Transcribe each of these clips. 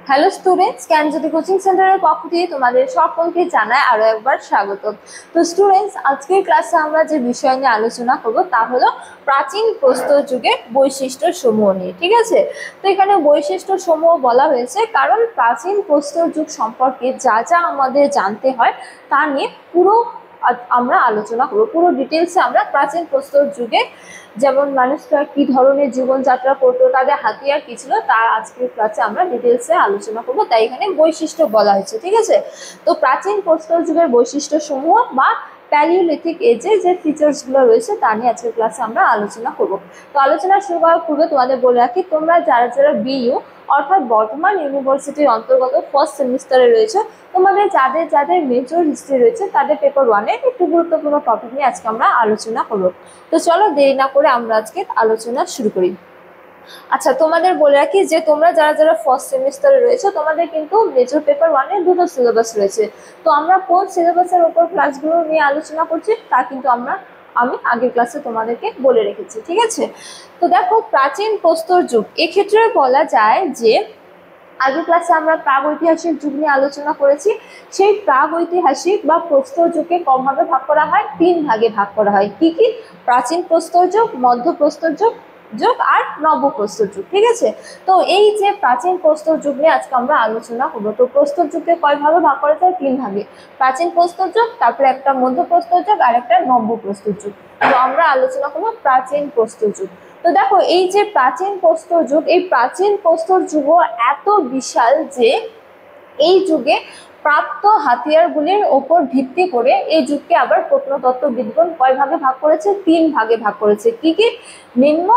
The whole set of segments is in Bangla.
হ্যালো স্টুডেন্টস, জ্ঞানজ্যোতি কোচিং সেন্টারের পক্ষ থেকে তোমাদের সকলকে জানাই আরো একবার স্বাগত। তো স্টুডেন্টস, আজকের ক্লাসে আমরা যে বিষয় নিয়ে আলোচনা করব তা হলো প্রাচীন প্রস্তর যুগের বৈশিষ্ট্য সমূহ নিয়ে। ঠিক আছে, তো এখানে বৈশিষ্ট্য সমূহ বলা হয়েছে কারণ প্রাচীন প্রস্তর যুগ সম্পর্কে যা যা আমাদের জানতে হয় তা নিয়ে পুরো আমরা আলোচনা করবো। পুরো ডিটেলসে আমরা প্রাচীন প্রস্তর যুগে যেমন মানুষরা কি ধরনের জীবনযাত্রা করতো, তাদের হাতিয়ার কি ছিল, তার আজকের ক্লাসে আমরা ডিটেলসে আলোচনা করবো। তাই এখানে বৈশিষ্ট্য বলা হয়েছে। ঠিক আছে, তো প্রাচীন প্রস্তর যুগের বৈশিষ্ট্য সমূহ বা প্যালিওলিথিক এজে যে ফিচার্স গুলো রয়েছে তা নিয়ে আজকের ক্লাসে আমরা আলোচনা করব। তো আলোচনা শুরু করার পূর্বে তোমাদের বলে রাখি, তোমরা যারা যারা বিইউ অর্থাৎ বর্ধমান ইউনিভার্সিটির অন্তর্গত ফার্স্ট সেমিস্টারে রয়েছে, তোমাদের যাদের যাদের মেজর হিস্ট্রি রয়েছে তাদের পেপার ওয়ানের একটু গুরুত্বপূর্ণ টপিক নিয়ে আজকে আমরা আলোচনা করব। তো চলো দেরি না করে আমরা আজকে আলোচনা শুরু করি। আচ্ছা, তোমাদের বলে রাখি যে তোমরা যারা যারা ফার্স্ট সেমিস্টারে রয়েছে তোমাদের কিন্তু মেজর পেপার ওয়ানের দুটো সিলেবাস রয়েছে। তো আমরা কোন সিলেবাসের উপর ক্লাসগুলো নিয়ে আলোচনা করছি তা কিন্তু আমি আগের ক্লাসে তোমাদেরকে বলে রেখেছি। ঠিক আছে, তো দেখো প্রাচীন প্রস্তর যুগ এক্ষেত্রে বলা যায় যে আগের ক্লাসে আমরা প্রাগৈতিহাসিক যুগ নিয়ে আলোচনা করেছি। সেই প্রাগৈতিহাসিক বা প্রস্তর যুগকে কভাবে ভাগ করা হয়, 3 ভাগে ভাগ করা হয়। কি কি? প্রাচীন প্রস্তর যুগ, মধ্য প্রস্তর যুগ আর নবপ্রস্তর যুগ। ঠিক আছে, তো এই যে প্রাচীন প্রস্তর যুগ নিয়ে আজকে আমরা আলোচনা করবো। তো প্রস্তর যুগকে কয় ভাবে ভাগ করা যায়? 3 ভাগে। প্রাচীন প্রস্তর যুগ, তারপরে একটা মধ্য প্রস্তর যুগ আর একটা নবপ্রস্তর যুগ। তো আমরা আলোচনা করবো প্রাচীন প্রস্তর যুগ। তো দেখো এই যে প্রাচীন প্রস্তর যুগ, এই প্রাচীন প্রস্তর যুগ এত বিশাল যে এই যুগে প্রাপ্ত হাতিয়ারগুলির ওপর ভিত্তি করে এই যুগকে আবার প্রত্নতত্ত্ববিদগণ কয় ভাগে ভাগ করেছে? 3 ভাগে ভাগ করেছে। কি কি? নিম্ন,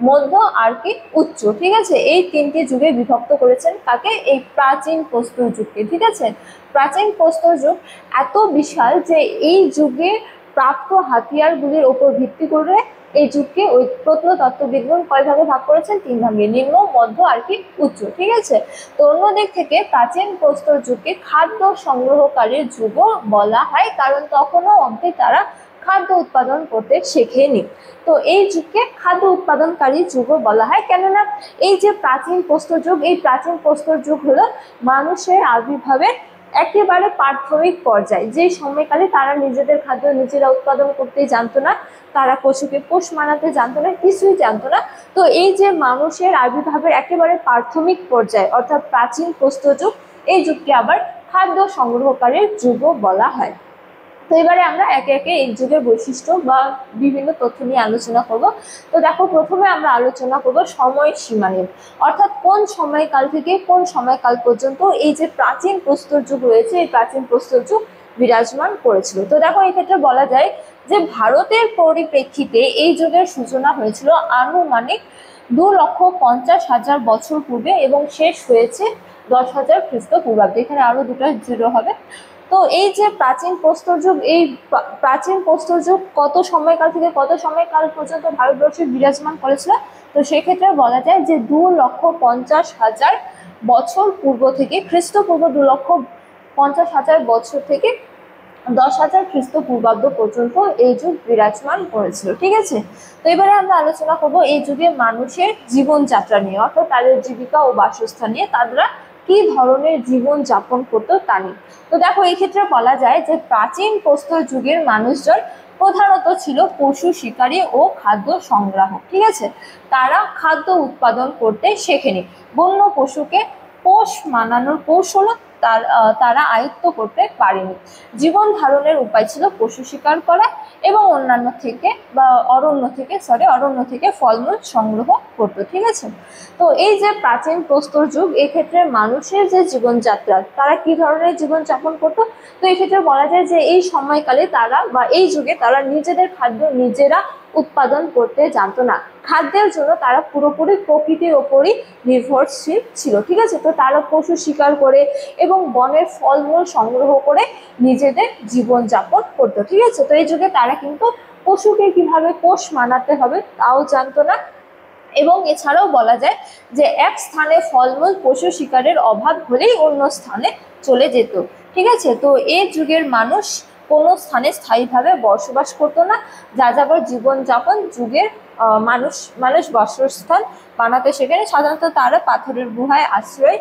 মধ্য আর কি উচ্চ। ঠিক আছে, এই 3টি যুগে বিভক্ত করেছেন কাকে? এই প্রাচীন প্রস্তর যুগকে। ঠিক আছে, প্রাচীন প্রস্তর যুগ এত বিশাল যে এই যুগে প্রাপ্ত হাতিয়ারগুলির ওপর ভিত্তি করে এই যুগকে ওই প্রত্নতত্ত্ববিদগণ কয় ভাগে ভাগ করেছেন? 3 ভাগে, নিম্ন, মধ্য আর কি উচ্চ। ঠিক আছে, তো অন্যদিক থেকে প্রাচীন প্রস্তর যুগকে খাদ্য সংগ্রহকারীর যুগও বলা হয়, কারণ তখনও অবধি তারা খাদ্য উৎপাদন করতে শেখেনি। তো এই যুগকে খাদ্য উৎপাদনকারী যুগও বলা হয়, কেননা এই যে প্রাচীন প্রস্তর যুগ, এই প্রাচীন প্রস্তর যুগ হলো মানুষের আবির্ভাবের একেবারে প্রাথমিক পর্যায়। যে সময়কালে তারা নিজেদের খাদ্য নিজেরা উৎপাদন করতে জানতো না, তারা পশুকে পোষ মানাতে জানতো না, কিছুই জানতো না। তো এই যে মানুষের আবির্ভাবের একেবারে প্রাথমিক পর্যায় অর্থাৎ প্রাচীন প্রস্তর যুগ, এই যুগকে আবার খাদ্য সংগ্রহকারীর যুগও বলা হয়। তো এবারে আমরা একে একে এই যুগের বৈশিষ্ট্য বা বিভিন্ন তথ্য নিয়ে আলোচনা করব। তো দেখো প্রথমে আমরা আলোচনা করব সময় সীমা নিয়ে, অর্থাৎ কোন সময়কাল থেকে কোন সময়কাল পর্যন্ত এই যে প্রাচীন প্রস্তর যুগ রয়েছে এই প্রাচীন প্রস্তর যুগ বিরাজমান করেছিল। তো দেখো এই ক্ষেত্রে বলা যায় যে ভারতের পরিপ্রেক্ষিতে এই যুগের সূচনা হয়েছিল আনুমানিক 2,50,000 বছর পূর্বে এবং শেষ হয়েছে 10,000 খ্রিস্টপূর্বাব্দে। এখানে আরো দুটো জিরো হবে। তো এই যে প্রাচীন প্রস্তর যুগ, এই প্রাচীন প্রস্তর যুগ কত সময়কাল থেকে কত সময়কাল পর্যন্ত ভারতবর্ষে বিরাজমান করেছিল? তো সেক্ষেত্রে বলা যায় যে 2,50,000 বছর পূর্ব থেকে, খ্রিস্টপূর্ব 2,50,000 বছর থেকে 10,000 খ্রিস্টপূর্বাব্দ পর্যন্ত এই যুগ বিরাজমান করেছিল। ঠিক আছে, তো এবারে আমরা আলোচনা করবো এই যুগে মানুষের জীবনযাত্রা নিয়ে, অর্থাৎ তাদের জীবিকা ও বাসস্থান নিয়ে, তারা কি ধরনের জীবন যাপন করতো তা নিয়ে। তো দেখো এই ক্ষেত্রে বলা যায় যে প্রাচীন প্রস্তর যুগের মানুষজন প্রধানত ছিল পশু শিকারী ও খাদ্য সংগ্রাহক। ঠিক আছে, তারা খাদ্য উৎপাদন করতে শেখেনি, বন্য পশুকে পোষ মানানোর কৌশল তারা আয়ত্ত করতে পারেনি। জীবন ধারণের উপায় ছিল পশু শিকার করা এবং অরণ্য থেকে ফলমূল সংগ্রহ করতো। ঠিক আছে, তো এই যে প্রাচীন প্রস্তর যুগ, এক্ষেত্রে মানুষের যে জীবনযাত্রা, তারা কি ধরনের জীবন যাপন করতো? তো এক্ষেত্রে বলা যায় যে এই সময়কালে তারা বা এই যুগে তারা নিজেদের খাদ্য নিজেরা উৎপাদন করতে জানতো না। খাদ্যের জন্য তারা পুরোপুরি প্রকৃতির ওপরই নির্ভরশীল ছিল। ঠিক আছে, তো তারা পশু শিকার করে এবং বনের ফলমূল সংগ্রহ করে নিজেদের জীবন যাপন করতো। ঠিক আছে, তো এই যুগে তারা কিন্তু পশুকে কিভাবে পোষ মানাতে হবে তাও জানতো না। এবং এছাড়াও বলা যায় যে এক স্থানে ফলমূল পশু শিকারের অভাব হলেই অন্য স্থানে চলে যেত। ঠিক আছে, তো এই যুগের মানুষ কোনো স্থানে স্থায়ীভাবে বসবাস করতো না। যাযাবর জীবনযাপন যুগের মানুষ বাসস্থান বানাতে শেখেনি। সাধারণত তারা পাথরের গুহায় আশ্রয়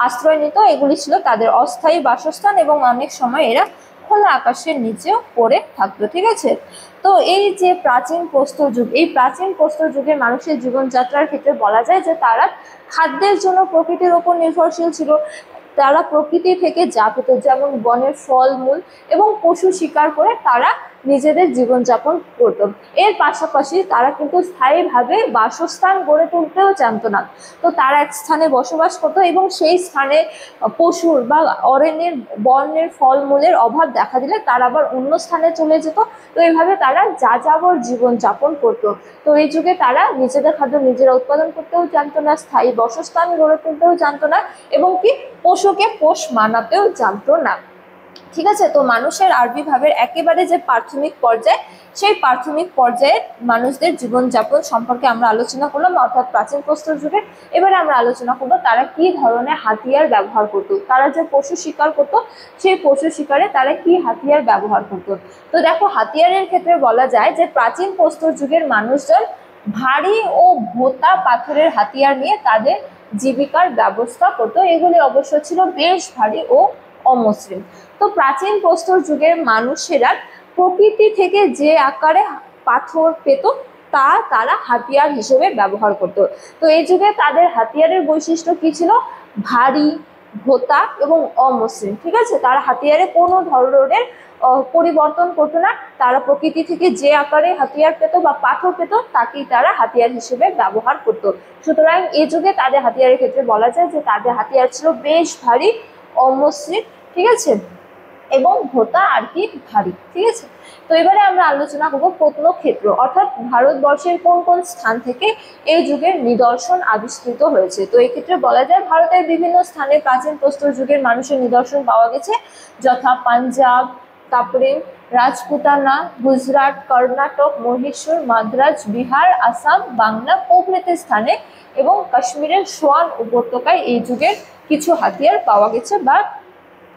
আশ্রয় নিত। এগুলি ছিল তাদের অস্থায়ী বাসস্থান এবং অনেক সময় এরা খোলা আকাশের নিচেও পড়ে থাকতো। ঠিক আছে, তো এই যে প্রাচীন প্রস্তর যুগ, এই প্রাচীন প্রস্তর যুগের মানুষের জীবনযাত্রার ক্ষেত্রে বলা যায় যে তারা খাদ্যের জন্য প্রকৃতির ওপর নির্ভরশীল ছিল। তারা প্রকৃতি থেকে যা পেত, যেমন বনের ফলমূল এবং পশু শিকার করে তারা নিজেদের জীবনযাপন করত। এর পাশাপাশি তারা কিন্তু স্থায়ীভাবে বাসস্থান গড়ে তুলতেও জানতো না। তো তারা এক স্থানে বসবাস করতো এবং সেই স্থানে পশুর বা অরণ্যের বনের ফলমূলের অভাব দেখা দিলে তারা আবার অন্য স্থানে চলে যেত। তো এইভাবে তারা যাযাবর জীবনযাপন করতো। তো এই যুগে তারা নিজেদের খাদ্য নিজেরা উৎপাদন করতেও জানতো না, স্থায়ী বাসস্থান গড়ে তুলতেও জানতো না, এবং কি পশুকে পোষ মানাতেও জানতো না। ঠিক আছে, তো মানুষের আরবি ভাবের একেবারে যে প্রাথমিক পর্যায়ে, সেই প্রাথমিক পর্যায়ে মানুষদের জীবনযাপন সম্পর্কে আমরা আলোচনা করলাম, অর্থাৎ প্রাচীন প্রস্তর যুগে। এবারে আমরা আলোচনা করবো তারা কি ধরনের হাতিয়ার ব্যবহার করতো। তারা যে পশু শিকার করতো, সেই পশু শিকারে তারা কি হাতিয়ার ব্যবহার করতো। তো দেখো, হাতিয়ারের ক্ষেত্রে বলা যায় যে প্রাচীন প্রস্তর যুগের মানুষজন ভারী ও ভোঁতা পাথরের হাতিয়ার নিয়ে তাদের জীবিকার ব্যবস্থা করতো। এগুলি অবশ্য ছিল বেশ ভারী ও অমসৃণ। তো প্রাচীন প্রস্তর যুগের মানুষেরা প্রকৃতি থেকে যে আকারে পাথর পেত তা তারা হাতিয়ার হিসেবে ব্যবহার করত। তো এই যুগে তাদের হাতিয়ারের বৈশিষ্ট্য কি ছিল? ভারী, ভোঁতা এবং অমসৃণ। ঠিক আছে, তারা হাতিয়ারে কোনো ধরনের পরিবর্তন করতো না। তারা প্রকৃতি থেকে যে আকারে হাতিয়ার পেত বা পাথর পেত তাকেই তারা হাতিয়ার হিসেবে ব্যবহার করত। সুতরাং এই যুগে তাদের হাতিয়ারের ক্ষেত্রে বলা যায় যে তাদের হাতিয়ার ছিল বেশ ভারী, অমসৃণ, ঠিক আছে, এবং ভোঁতা আর কি ভারী। ঠিক আছে, তো এবারে আমরা আলোচনা করবো প্রত্নক্ষেত্র, অর্থাৎ ভারতবর্ষের কোন কোন স্থান থেকে এই যুগের নিদর্শন আবিষ্কৃত হয়েছে। তো এই ক্ষেত্রে বলা যায় ভারতের বিভিন্ন স্থানে প্রাচীন প্রস্তর যুগের মানুষের নিদর্শন পাওয়া গেছে, যথা পাঞ্জাব, তারপরে রাজপুতানা, গুজরাট, কর্ণাটক, মহীশূর, মাদ্রাজ, বিহার, আসাম, বাংলা প্রভৃতি স্থানে এবং কাশ্মীরের সোয়ান উপত্যকায় এই যুগের কিছু হাতিয়ার পাওয়া গেছে, বা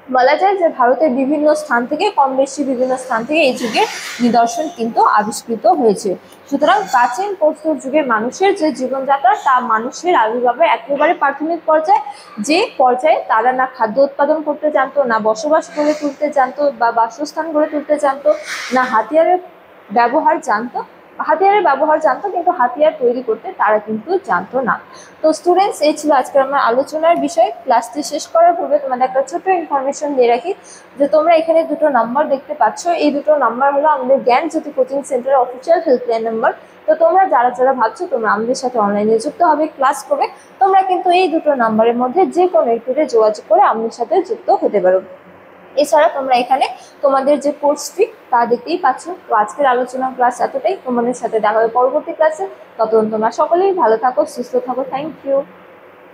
বলা যায় যে ভারতের বিভিন্ন স্থান থেকে, কম বেশি বিভিন্ন স্থান থেকে এই যুগের নিদর্শন কিন্তু আবিষ্কৃত হয়েছে। সুতরাং প্রাচীন প্রস্তর যুগের মানুষের যে জীবনযাত্রা, তা মানুষের আবির্ভাবে একেবারে প্রাথমিক পর্যায়ে, যে পর্যায়ে তারা না খাদ্য উৎপাদন করতে জানতো, না বসবাস গড়ে তুলতে জানতো বা বাসস্থান গড়ে তুলতে জানতো, না হাতিয়ারের ব্যবহার জানতো। হাতিয়ারের ব্যবহার জানতো কিন্তু হাতিয়ার তৈরি করতে তারা কিন্তু জানতো না। তো স্টুডেন্টস, এই ছিল আজকের আমার আলোচনার বিষয়। ক্লাসটি শেষ করার পূর্বে তোমাদের একটা ছোট ইনফরমেশন দিয়ে রাখি যে তোমরা এখানে দুটো নাম্বার দেখতে পাচ্ছ। এই দুটো নাম্বার হলো আমাদের জ্ঞানজ্যোতি কোচিং সেন্টারের অফিসিয়াল হেল্পলাইন নাম্বার। তো তোমরা যারা যারা ভাবছো তোমরা আমাদের সাথে অনলাইনে যুক্ত হবে, ক্লাস করবে, তোমরা কিন্তু এই দুটো নাম্বারের মধ্যে যে কোনো একটিতে যোগাযোগ করে আমাদের সাথে যুক্ত হতে পারো। এছাড়া তোমরা এখানে তোমাদের যে কোর্স ফি তা দেখতেই পাচ্ছ। তো আজকের আলোচনা ক্লাস এতটাই। তোমাদের সাথে দেখা হবে পরবর্তী ক্লাসে। ততক্ষণ তোমরা সকলেই ভালো থাকো, সুস্থ থাকো। Thank you.